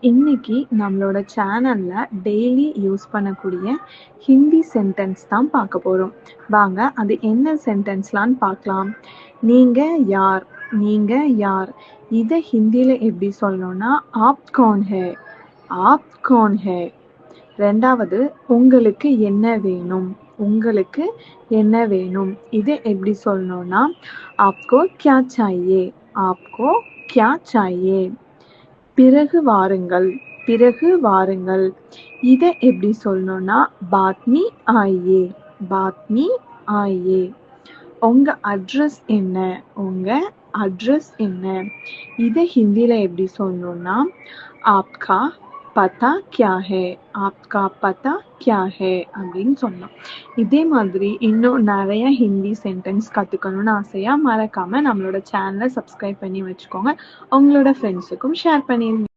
இன்னைக்கு நம்மளோட சேனல்ல டெய்லி யூஸ் பண்ணக்கூடிய ஹிந்தி சென்டென்ஸ் தான் பார்க்க போறோம். வாங்க அது என்ன சென்டென்ஸ்லான்னு பார்க்கலாம். நீங்க யார்? நீங்க யார்? இத ஹிந்தில எப்படி சொல்லணும்னா ஆப் கௌன் ஹை? ஆப் கௌன் ஹை? 2வது உங்களுக்கு என்ன வேணும்? உங்களுக்கு என்ன வேணும்? இத எப்படி சொல்லணும்னா ஆப்கோ க்யா சாஹியே? ஆப்கோ க்யா சாஹியே? பிறகு வாருங்கள். பிறகு வாருங்கள். இத எப்படி சொல்லணும்னா பாத் மீ ஆயியே? பாத் மீ ஆயியே? உங்க அட்ரஸ் என்ன? உங்க அட்ரஸ் என்ன? இத ஹிந்தில எப்படி சொல்லணும்னா ஆப்கா பதா க்யா ஹை? ஆப்கா பதா க்யா ஹை? அப்படின்னு சொல்லலாம். இதே மாதிரி இன்னும் நிறைய ஹிந்தி சென்டென்ஸ் கத்துக்கணும்னு ஆசையா மறக்காம நம்மளோட சேனலை சப்ஸ்கிரைப் பண்ணி வச்சுக்கோங்க. உங்களோட ஃப்ரெண்ட்ஸுக்கும் ஷேர் பண்ணிருங்க.